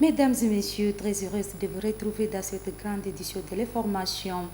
Mesdames et messieurs, très heureuse de vous retrouver dans cette grande édition de l'information.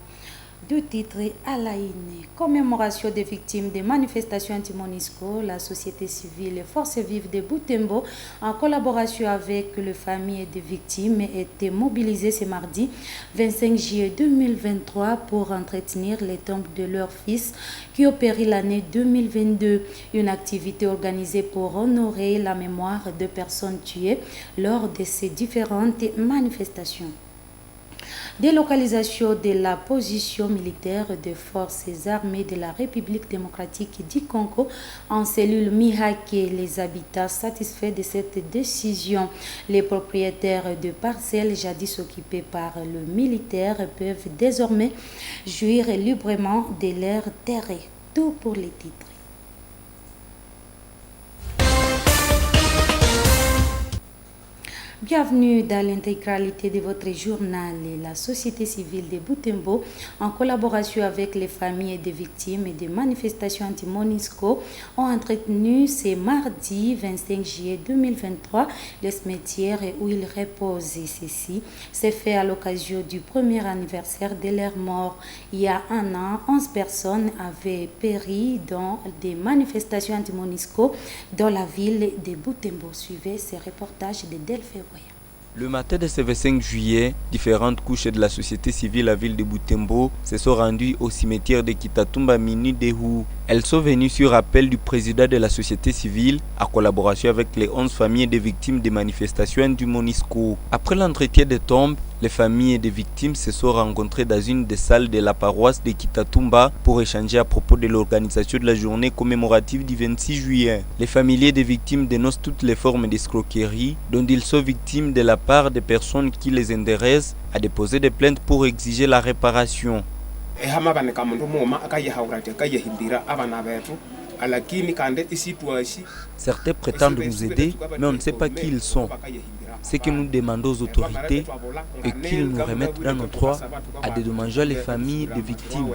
Deux titres à la une. Commémoration des victimes des manifestations anti-Monisco, la société civile et forces vives de Butembo, en collaboration avec les familles des victimes, étaient mobilisées ce mardi 25 juillet 2023 pour entretenir les tombes de leurs fils qui ont péri l'année 2022. Une activité organisée pour honorer la mémoire de personnes tuées lors de ces différentes manifestations. Délocalisation de la position militaire des forces armées de la République démocratique du Congo en cellule Mihake. Les habitants satisfaits de cette décision. Les propriétaires de parcelles jadis occupées par le militaire peuvent désormais jouir librement de leurs terres. Tout pour les titres. Bienvenue dans l'intégralité de votre journal. La société civile de Butembo, en collaboration avec les familles des victimes et des manifestations anti-Monisco, ont entretenu ce mardi 25 juillet 2023 le cimetière où ils reposent. Ceci s'est fait à l'occasion du premier anniversaire de leur mort. Il y a un an, 11 personnes avaient péri dans des manifestations anti-Monisco dans la ville de Butembo. Suivez ce reportage de Delphes. Le matin de ce 25 juillet, différentes couches de la société civile à la ville de Butembo se sont rendues au cimetière de Kitatumba Mini Dehu. Elles sont venues sur appel du président de la société civile, en collaboration avec les 11 familles des victimes des manifestations du Monisco. Après l'entretien des tombes, les familles des victimes se sont rencontrées dans une des salles de la paroisse de Kitatumba pour échanger à propos de l'organisation de la journée commémorative du 26 juillet. Les familiers des victimes dénoncent toutes les formes d'escroquerie dont ils sont victimes de la part des personnes qui les intéressent à déposer des plaintes pour exiger la réparation. Certains prétendent nous aider, mais on ne sait pas qui ils sont. Ce que nous demandons aux autorités est qu'ils nous remettent dans nos droits à dédommager les familles des victimes.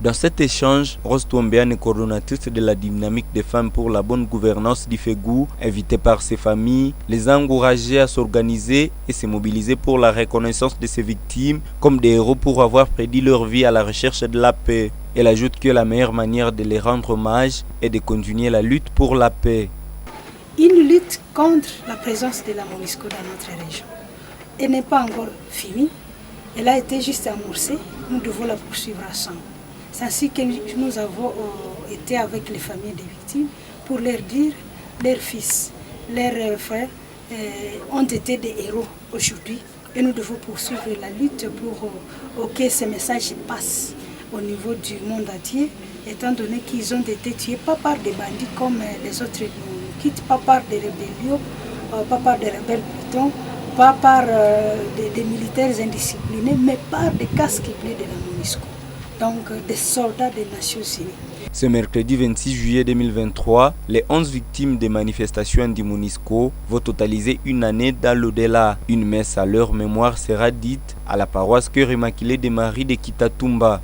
Dans cet échange, Rose Touambiane, coordonnatrice de la dynamique des femmes pour la bonne gouvernance d'Ifegou, invitée par ses familles, les a encouragées à s'organiser et se mobiliser pour la reconnaissance de ces victimes comme des héros pour avoir prédit leur vie à la recherche de la paix. Elle ajoute que la meilleure manière de les rendre hommage est de continuer la lutte pour la paix. Une lutte contre la présence de la Monisco dans notre région. Elle n'est pas encore finie, elle a été juste amorcée, nous devons la poursuivre ensemble. C'est ainsi que nous avons été avec les familles des victimes pour leur dire leurs fils, leurs frères ont été des héros aujourd'hui et nous devons poursuivre la lutte pour que ce message passe au niveau du monde entier, étant donné qu'ils ont été tués pas par des bandits comme les autres nous quittent, pas par des rébellions, pas par des rebelles plutôt, pas par des militaires indisciplinés, mais par des casques bleus de la MONUSCO, donc des soldats des Nations Unies. Ce mercredi 26 juillet 2023, les 11 victimes des manifestations anti-Monisco vont totaliser une année dans l'au-delà. Une messe à leur mémoire sera dite à la paroisse Cœur Immaculé de Marie de Kitatumba.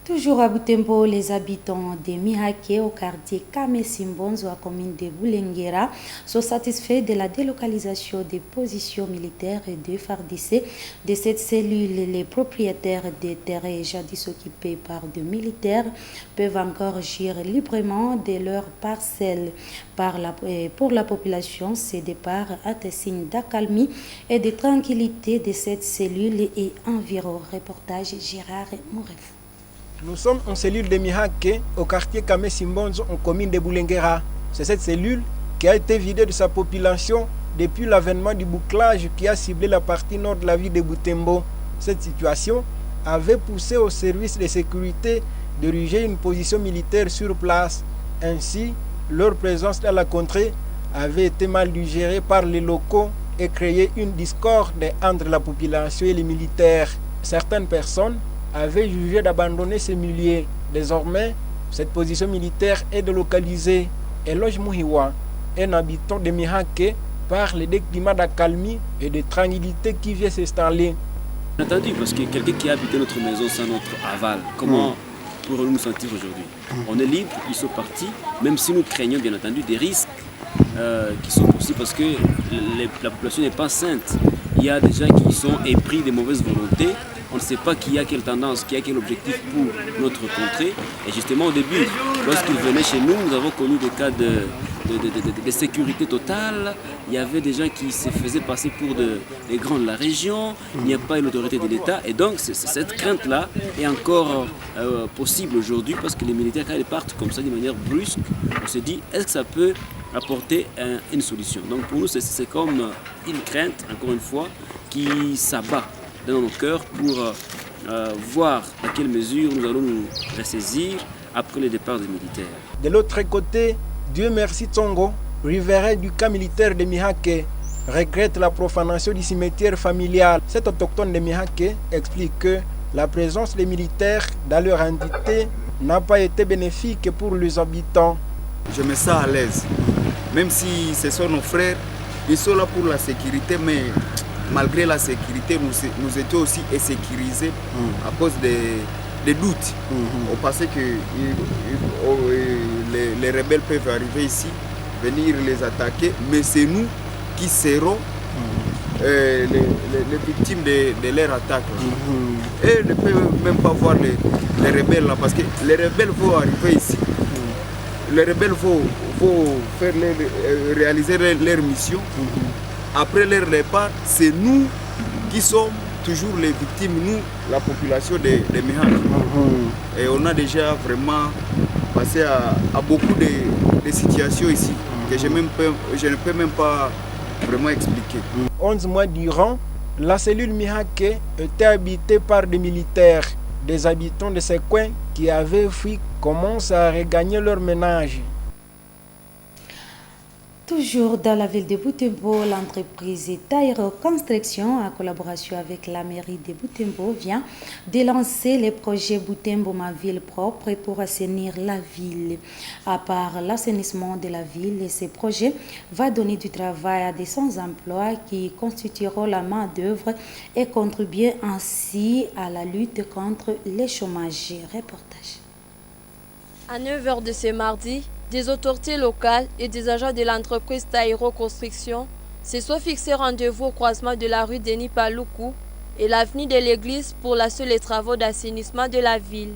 Toujours à Butembo, les habitants de Mihake au quartier Kamesimbonzo, à la commune de Boulenguera, sont satisfaits de la délocalisation des positions militaires et de FARDC de cette cellule. Les propriétaires des terrains jadis occupés par des militaires peuvent encore jouir librement de leurs parcelles. Pour la population, ce départ est un signe d'accalmie et de tranquillité de cette cellule et environ. Reportage Gérard Mouref. Nous sommes en cellule de Mihake, au quartier Kamesimbonzo, en commune de Boulenguera. C'est cette cellule qui a été vidée de sa population depuis l'avènement du bouclage qui a ciblé la partie nord de la ville de Butembo. Cette situation avait poussé au service de sécurité d'ériger une position militaire sur place. Ainsi, leur présence dans la contrée avait été mal digérée par les locaux et créé une discorde entre la population et les militaires. Certaines personnes avait jugé d'abandonner ces milieux. Désormais, cette position militaire est délocalisée. Eloge Muhiwa, un habitant de Mihake, parle des climats d'accalmie et de tranquillité qui vient s'installer. Entendu, parce que quelqu'un qui a habité notre maison sans notre aval, comment pourrons-nous nous sentir aujourd'hui? On est libre, ils sont partis, même si nous craignons bien entendu des risques qui sont possibles parce que la population n'est pas sainte. Il y a des gens qui sont épris de mauvaises volontés. On ne sait pas qui a quelle tendance, qui a quel objectif pour notre contrée. Et justement au début, lorsqu'ils venaient chez nous, nous avons connu des cas de sécurité totale. Il y avait des gens qui se faisaient passer pour des grands de la région. Il n'y a pas une autorité de l'État. Et donc cette crainte-là est encore possible aujourd'hui parce que les militaires, quand ils partent comme ça de manière brusque, on se dit, est-ce que ça peut apporter une solution? Donc pour nous, c'est comme une crainte, encore une fois, qui s'abat dans nos cœurs pour voir à quelle mesure nous allons nous ressaisir après le départ des militaires. De l'autre côté, Dieu merci Tsongo, riverain du camp militaire de Mihake, regrette la profanation du cimetière familial. Cet autochtone de Mihake explique que la présence des militaires dans leur entité n'a pas été bénéfique pour les habitants. Je me sens à l'aise, même si ce sont nos frères, ils sont là pour la sécurité, mais malgré la sécurité, nous étions aussi insécurisés à cause des doutes. On pensait que les rebelles peuvent arriver ici, venir les attaquer, mais c'est nous qui serons les victimes de leur attaque. Et ils ne peuvent même pas voir les rebelles là, parce que les rebelles vont arriver ici. Les rebelles vont faire réaliser leur mission. Après leur départ, c'est nous qui sommes toujours les victimes, nous, la population de Mihake. Et on a déjà vraiment passé à beaucoup de situations ici que je ne peux même pas vraiment expliquer. 11 mois durant, la cellule Mihake était habitée par des militaires. Des habitants de ces coins qui avaient fui commencent à regagner leur ménage. Toujours dans la ville de Butembo, l'entreprise Taïro Construction, en collaboration avec la mairie de Butembo, vient de lancer le projet Butembo, ma ville propre, pour assainir la ville. À part l'assainissement de la ville, ce projet va donner du travail à des sans-emploi qui constitueront la main-d'œuvre et contribuer ainsi à la lutte contre le chômage. Reportage. À 9h de ce mardi, des autorités locales et des agents de l'entreprise Taïro Construction se sont fixés rendez-vous au croisement de la rue Denis Paluku et l'avenue de l'église pour lancer les travaux d'assainissement de la ville.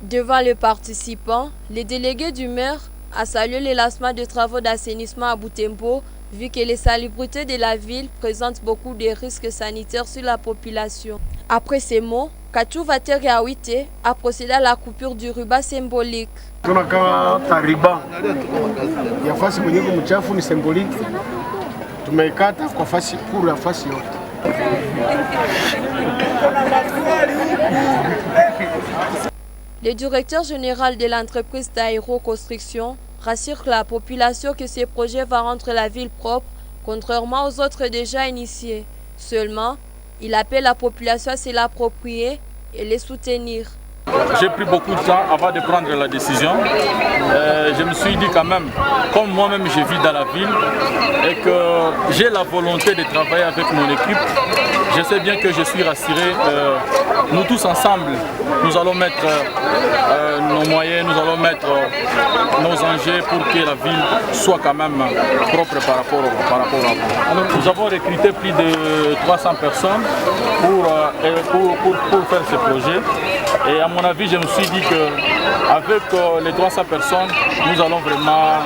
Devant les participants, les délégués du maire a salué le lancement de travaux d'assainissement à Butembo, vu que les salubrités de la ville présentent beaucoup de risques sanitaires sur la population. Après ces mots, Kachou Vateri Awite a procédé à la coupure du ruban symbolique. Tunakaa tariba ya fasi kwenye mchafu ni symbolique. Tumeikata kwa fasi kuru ya fasi yote. Le directeur général de l'entreprise Taïro Construction rassure la population que ce projet va rendre la ville propre, contrairement aux autres déjà initiés. Seulement, il appelle la population à se l'approprier et les soutenir. J'ai pris beaucoup de temps avant de prendre la décision. Je me suis dit quand même, comme moi-même je vis dans la ville et que j'ai la volonté de travailler avec mon équipe, je sais bien que je suis rassuré. Nous tous ensemble, nous allons mettre nos moyens, nous allons mettre nos enjeux pour que la ville soit quand même propre par rapport à vous. Nous avons recruté plus de 300 personnes pour faire ce projet. Et à mon avis, je me suis dit qu'avec les 300 personnes, nous allons vraiment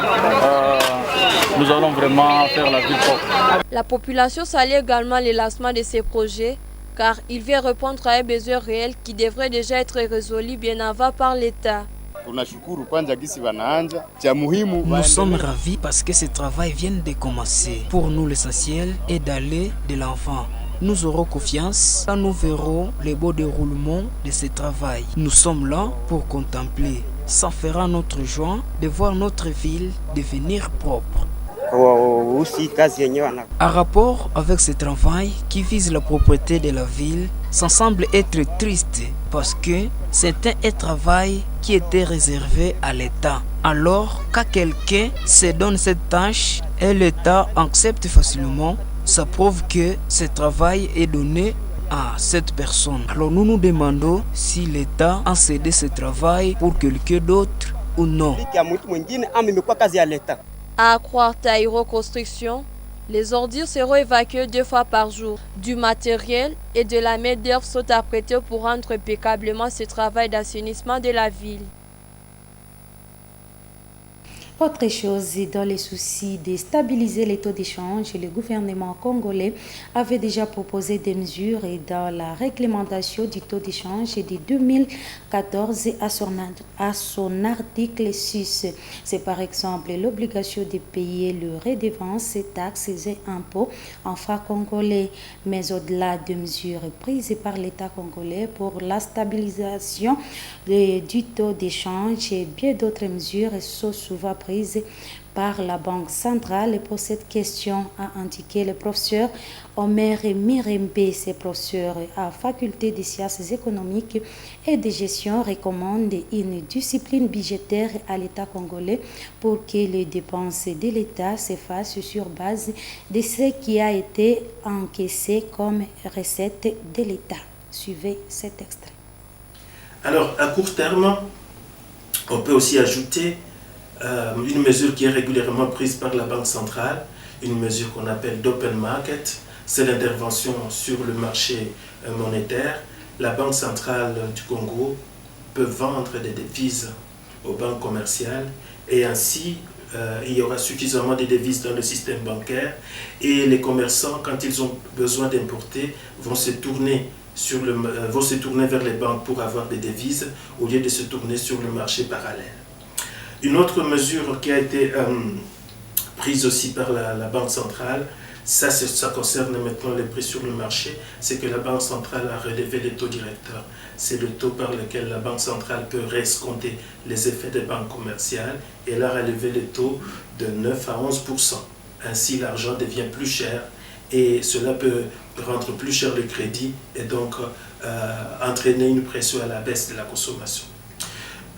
faire la ville propre. La population salue également le lancement de ces projets car il vient répondre à un besoin réel qui devrait déjà être résolu bien avant par l'État. Nous sommes ravis parce que ce travail vient de commencer. Pour nous, l'essentiel est d'aller de l'avant. Nous aurons confiance quand nous verrons le beau déroulement de ce travail. Nous sommes là pour contempler. Ça fera notre joie de voir notre ville devenir propre. En rapport avec ce travail qui vise la propreté de la ville, ça semble être triste parce que c'était un travail qui était réservé à l'État. Alors, quand quelqu'un se donne cette tâche et l'État accepte facilement, ça prouve que ce travail est donné à cette personne. Alors nous nous demandons si l'État a cédé ce travail pour quelqu'un d'autre ou non. À croire Taïro Construction, les ordures seront évacuées 2 fois par jour. Du matériel et de la main-d'œuvre sont apprêtés pour rendre impeccablement ce travail d'assainissement de la ville. Autre chose, dans les soucis de stabiliser les taux d'échange, le gouvernement congolais avait déjà proposé des mesures dans la réglementation du taux d'échange de 2014 à son article 6. C'est par exemple l'obligation de payer le redevance, taxes et impôts en francs congolais. Mais au-delà des mesures prises par l'État congolais pour la stabilisation du taux d'échange, bien d'autres mesures sont souvent prises par la Banque centrale pour cette question, a indiqué le professeur Omer Mirembe. Ces professeurs à faculté des sciences économiques et de gestion recommandent une discipline budgétaire à l'État congolais pour que les dépenses de l'État se fassent sur base de ce qui a été encaissé comme recette de l'État. Suivez cet extrait. Alors, à court terme, on peut aussi ajouter une mesure qui est régulièrement prise par la Banque centrale, une mesure qu'on appelle d'open market, c'est l'intervention sur le marché monétaire. La Banque centrale du Congo peut vendre des devises aux banques commerciales et ainsi il y aura suffisamment de devises dans le système bancaire et les commerçants, quand ils ont besoin d'importer, vont se tourner vers les banques pour avoir des devises au lieu de se tourner sur le marché parallèle. Une autre mesure qui a été prise aussi par la Banque centrale, ça concerne maintenant les prix sur le marché, c'est que la Banque centrale a relevé les taux directeurs. C'est le taux par lequel la Banque centrale peut réescompter les effets des banques commerciales et elle a relevé les taux de 9 à 11%. Ainsi, l'argent devient plus cher et cela peut rendre plus cher le crédit et donc entraîner une pression à la baisse de la consommation.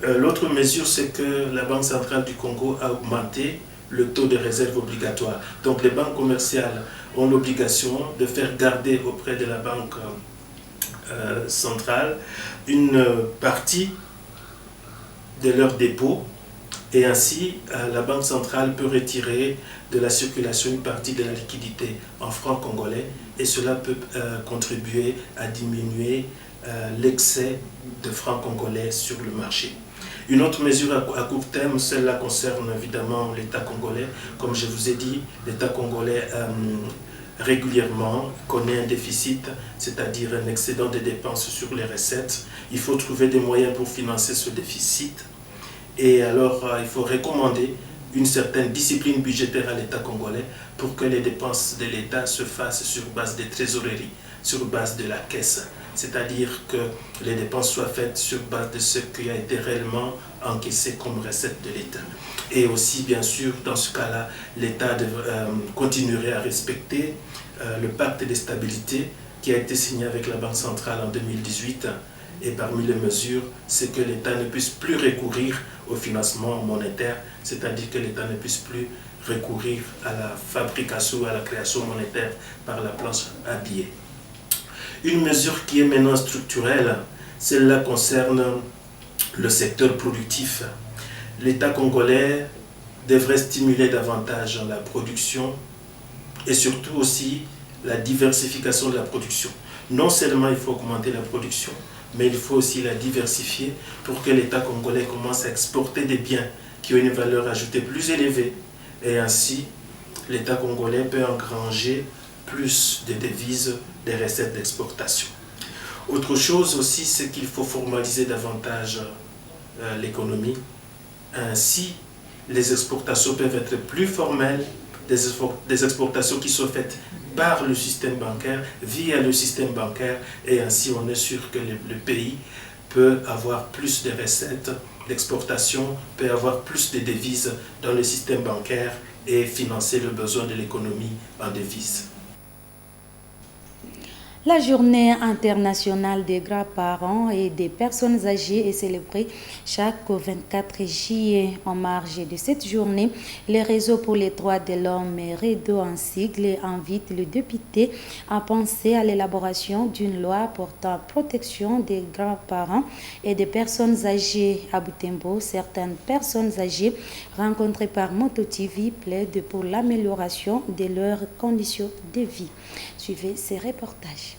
L'autre mesure, c'est que la Banque centrale du Congo a augmenté le taux de réserve obligatoire. Donc les banques commerciales ont l'obligation de faire garder auprès de la Banque centrale une partie de leurs dépôts et ainsi la Banque centrale peut retirer de la circulation une partie de la liquidité en francs congolais et cela peut contribuer à diminuer l'excès de francs congolais sur le marché. Une autre mesure à court terme, celle-là concerne évidemment l'État congolais. Comme je vous ai dit, l'État congolais régulièrement connaît un déficit, c'est-à-dire un excédent de dépenses sur les recettes. Il faut trouver des moyens pour financer ce déficit. Et alors, il faut recommander une certaine discipline budgétaire à l'État congolais pour que les dépenses de l'État se fassent sur base des trésoreries, sur base de la caisse. C'est-à-dire que les dépenses soient faites sur base de ce qui a été réellement encaissé comme recette de l'État. Et aussi, bien sûr, dans ce cas-là, l'État continuerait à respecter le pacte de stabilité qui a été signé avec la Banque centrale en 2018. Et parmi les mesures, c'est que l'État ne puisse plus recourir au financement monétaire, c'est-à-dire que l'État ne puisse plus recourir à la fabrication, à la création monétaire par la planche à billets. Une mesure qui est maintenant structurelle, celle-là concerne le secteur productif. L'État congolais devrait stimuler davantage la production et surtout aussi la diversification de la production. Non seulement il faut augmenter la production, mais il faut aussi la diversifier pour que l'État congolais commence à exporter des biens qui ont une valeur ajoutée plus élevée. Et ainsi, l'État congolais peut engranger plus de devises, des recettes d'exportation. Autre chose aussi, c'est qu'il faut formaliser davantage l'économie. Ainsi, les exportations peuvent être plus formelles, des exportations qui sont faites par le système bancaire, via le système bancaire, et ainsi on est sûr que le pays peut avoir plus de recettes d'exportation, peut avoir plus de devises dans le système bancaire et financer le besoin de l'économie en devises. La journée internationale des grands-parents et des personnes âgées est célébrée chaque 24 juillet. En marge de cette journée, les réseaux pour les droits de l'homme et REDO en sigle invitent le député à penser à l'élaboration d'une loi portant protection des grands-parents et des personnes âgées. À Butembo, certaines personnes âgées rencontrées par Moto TV plaident pour l'amélioration de leurs conditions de vie. Suivez ces reportages.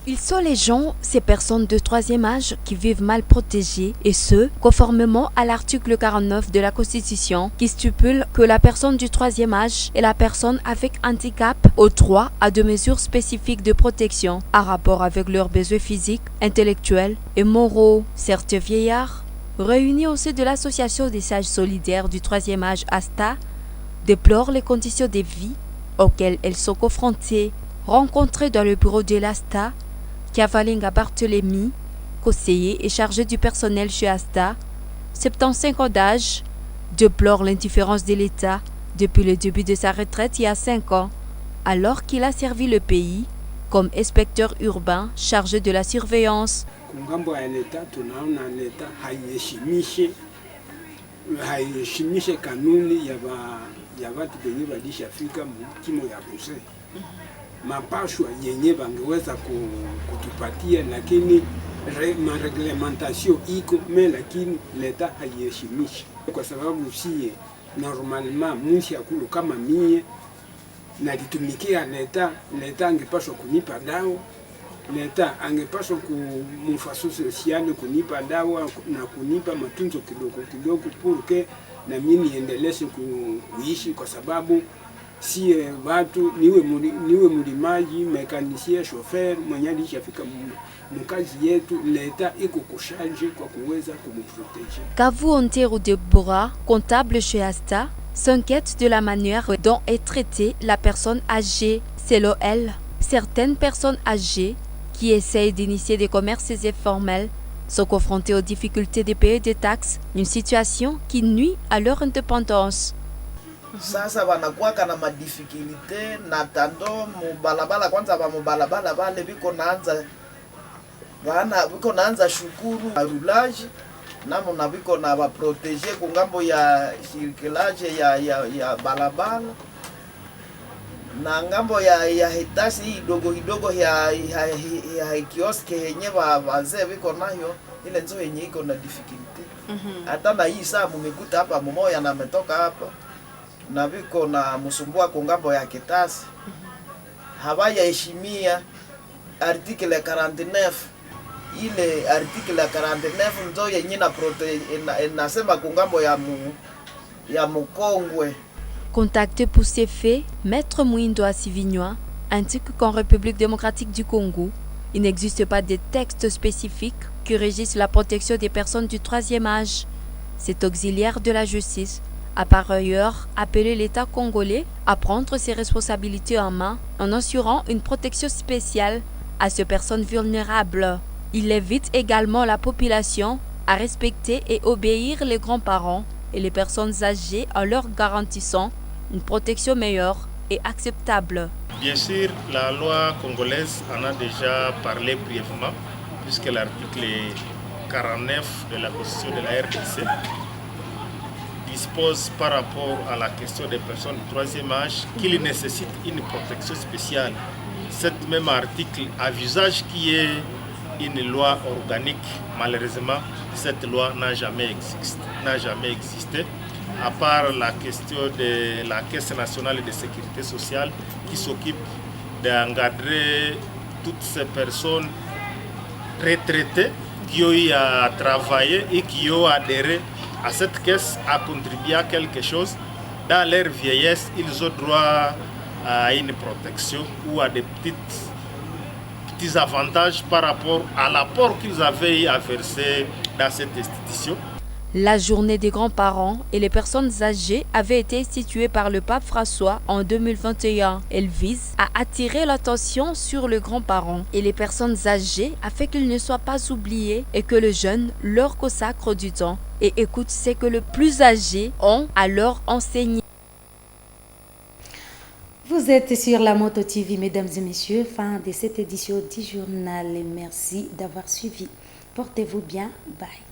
Ils sont les gens, ces personnes de troisième âge qui vivent mal protégées, et ce, conformément à l'article 49 de la Constitution qui stipule que la personne du troisième âge et la personne avec handicap ont droit à des mesures spécifiques de protection en rapport avec leurs besoins physiques, intellectuels et moraux. Certains vieillards, réunis au sein de l'association des sages solidaires du troisième âge ASTA, déplorent les conditions de vie auxquelles elles sont confrontées. Rencontrés dans le bureau de l'ASTA, Kavalinga Barthélémy, conseiller et chargé du personnel chez ASTA, 75 ans d'âge, déplore l'indifférence de l'État depuis le début de sa retraite il y a 5 ans, alors qu'il a servi le pays comme inspecteur urbain chargé de la surveillance. Mapashwa yenye bangeweza kutupatia, lakini mareglementasio iko lakini leta haiheshimishi, kwa sababu sie normalement mushi akulu kama mie nalitumikia leta angepashwa kunipa dawa, leta angepashwa kumfaso sosiale kunipa dawa na kunipa matunzo kidogo kidogo purke na mimi niendeleshe kuishi, kwa sababu si watu niwe mulimaji, mekanisie, shofer mwenye alishafika mkazi yetu, leta iko kushaje kwa kuweza kumproteger. Kavu Ontero Deborah, comptable chez ASTA, s'inquiète de la manière dont est traitée la personne âgée. Selon elle, certaines personnes âgées qui essayent d'initier des commerces informels sont confrontées aux difficultés de payer des taxes, une situation qui nuit à leur indépendance. Sasa wanakuwaka na madifikilite na tando mubalabala. Kwanza ba mubalabala bale biko naanza shukuru arulaji namo na biko na ba proteger kungambo ya circulage ya balabala na ngambo ya hitasi hidogo hidogo ya kioske yenye wazee biko nayo, ile nzo yenye iko na difficulty. Hata na hii saa mumekuta hapa mmoja na ametoka hapa na biko na musumbua kungambo ya kitasi, habaya heshimia article 49. Ile article 49 ndio yenye na inasema kungambo ya mukongwe. Contacté pour ces faits, Maître Mouindo Assivignois indique qu'en République démocratique du Congo, il n'existe pas de textes spécifiques qui régissent la protection des personnes du troisième âge. Cet auxiliaire de la justice a par ailleurs appelé l'État congolais à prendre ses responsabilités en main en assurant une protection spéciale à ces personnes vulnérables. Il invite également la population à respecter et obéir les grands-parents et les personnes âgées en leur garantissant une protection meilleure et acceptable. Bien sûr, la loi congolaise en a déjà parlé brièvement, puisque l'article 49 de la Constitution de la RDC dispose par rapport à la question des personnes du troisième âge qu'il nécessite une protection spéciale. Cet même article a visage qui est une loi organique. Malheureusement, cette loi n'a jamais existé, à part la question de la Caisse nationale de sécurité sociale qui s'occupe d'encadrer toutes ces personnes retraitées qui ont eu à travailler et qui ont adhéré à cette caisse, à contribuer à quelque chose. Dans leur vieillesse, ils ont droit à une protection ou à des petits avantages par rapport à l'apport qu'ils avaient à verser dans cette institution. La journée des grands-parents et les personnes âgées avait été instituée par le pape François en 2021. Elle vise à attirer l'attention sur les grands-parents et les personnes âgées afin qu'ils ne soient pas oubliés et que les jeunes leur consacrent du temps et écoutent ce que les plus âgés ont à leur enseigner. Vous êtes sur la Moto TV, mesdames et messieurs, fin de cette édition du journal. Merci d'avoir suivi. Portez-vous bien. Bye.